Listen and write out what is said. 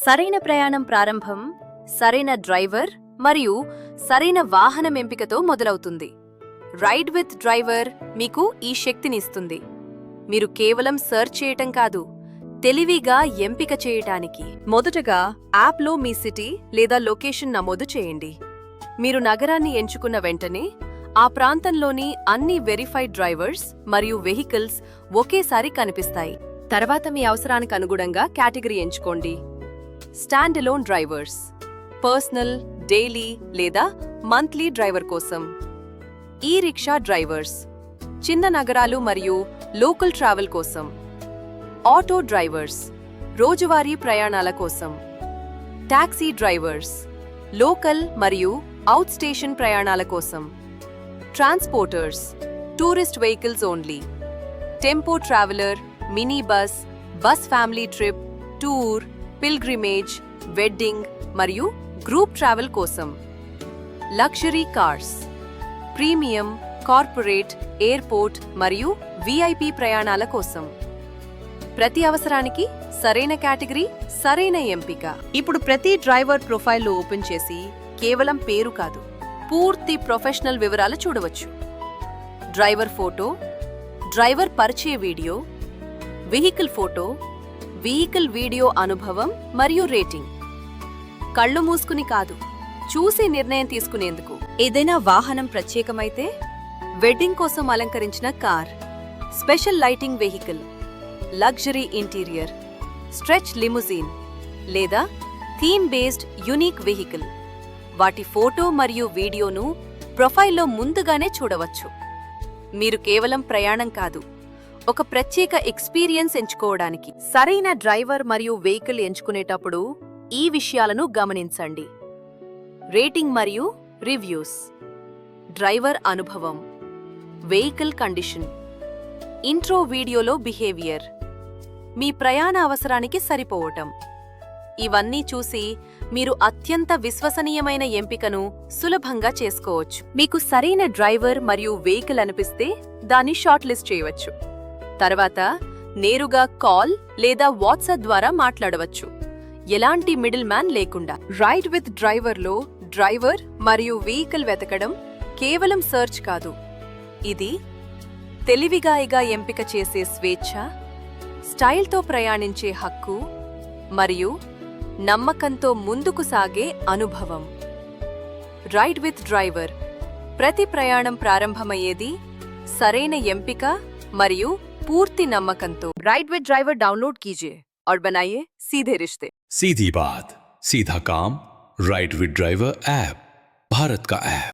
సరైన ప్రయాణం ప్రారంభం సరైన డ్రైవర్ మరియు సరైన వాహనం ఎంపికతో మొదలవుతుంది. రైడ్ విత్ డ్రైవర్ మీకు ఈ శక్తిని ఇస్తుంది. మీరు కేవలం సర్చ్ చేయటం కాదు, తెలివిగా ఎంపిక చేయటానికి. మొదటగా యాప్లో మీ సిటీ లేదా లొకేషన్ నమోదు చేయండి. మీరు నగరాన్ని ఎంచుకున్న వెంటనే ఆ ప్రాంతంలోని అన్ని వెరిఫైడ్ డ్రైవర్స్ మరియు వెహికల్స్ ఒకేసారి కనిపిస్తాయి. తర్వాత మీ అవసరానికి అనుగుణంగా కేటగిరీ ఎంచుకోండి. Stand alone drivers, personal, daily లేదా మంత్లీ డ్రైవర్ కోసం. ఈ రిక్షా డ్రైవర్స్, చిన్న నగరాలు మరియు లోకల్ ట్రావెల్ కోసం. ఆటో డ్రైవర్స్, రోజువారీ ప్రయాణాల కోసం. టాక్సీ డ్రైవర్స్, లోకల్ మరియు అవుట్ స్టేషన్ ప్రయాణాల కోసం. Transporters, tourist vehicles only. Tempo traveller, mini bus, bus family trip, tour, pilgrimage, wedding మరియు గ్రూప్ ట్రావెల్ కోసం. Luxury cars, premium, corporate, airport మరియు విఐపి ప్రయాణాల కోసం. ప్రతి అవసరానికి సరైన కేటగిరీ, సరైన ఎంపిక. ఇప్పుడు ప్రతి డ్రైవర్ ప్రొఫైల్ను ఓపెన్ చేసి కేవలం పేరు కాదు, పూర్తి ప్రొఫెషనల్ వివరాలు చూడవచ్చు. డ్రైవర్ ఫోటో, డ్రైవర్ పరిచయ video, vehicle photo, vehicle video అనుభవం మరియు రేటింగ్. కళ్ళు మూసుకుని కాదు, చూసి నిర్ణయం తీసుకునేందుకు. ఏదైనా వాహనం ప్రత్యేకమైతే వెడ్డింగ్ కోసం అలంకరించిన car, special lighting vehicle, luxury interior, stretch limousine లేదా థీమ్ బేస్డ్ యునీక్ వెహికల్. వాటి ఫోటో మరియు వీడియోను ప్రొఫైల్లో ముందుగానే చూడవచ్చు. మీరు కేవలం ప్రయాణం కాదు, ఒక ప్రత్యేక ఎక్స్పీరియన్స్ ఎంచుకోవడానికి. సరైన డ్రైవర్ మరియు వెహికల్ ఎంచుకునేటప్పుడు ఈ విషయాలను గమనించండి. రేటింగ్ మరియు రివ్యూస్, డ్రైవర్ అనుభవం, వెహికల్ కండిషన్, ఇంట్రో వీడియోలో బిహేవియర్, మీ ప్రయాణ అవసరానికి సరిపోవటం. ఇవన్నీ చూసి మీరు అత్యంత విశ్వసనీయమైన ఎంపికను సులభంగా చేసుకోవచ్చు. మీకు సరైన డ్రైవర్ మరియు వెహికల్ అనిపిస్తే దాన్ని షార్ట్ లిస్ట్ చేయవచ్చు. తర్వాత నేరుగా కాల్ లేదా వాట్సాప్ ద్వారా మాట్లాడవచ్చు, ఎలాంటి మిడిల్ మ్యాన్ లేకుండా. రైడ్ విత్ డ్రైవర్లో డ్రైవర్ మరియు వెహికల్ వెతకడం కేవలం సర్చ్ కాదు, ఇది తెలివిగా ఎంపిక చేసే స్వేచ్ఛ, స్టైల్తో ప్రయాణించే హక్కు మరియు నమ్మకంతో ముందుకు సాగే అనుభవం. రైడ్ విత్ డ్రైవర్, ప్రతి ప్రయాణం ప్రారంభమయ్యేది సరైన ఎంపిక మరియు पूर्ति नम्मकंतो. राइड विद ड्राइवर डाउनलोड कीजिए और बनाइए सीधे रिश्ते. सीधी बात, सीधा काम. Ride with driver app, Bharat का ऐप.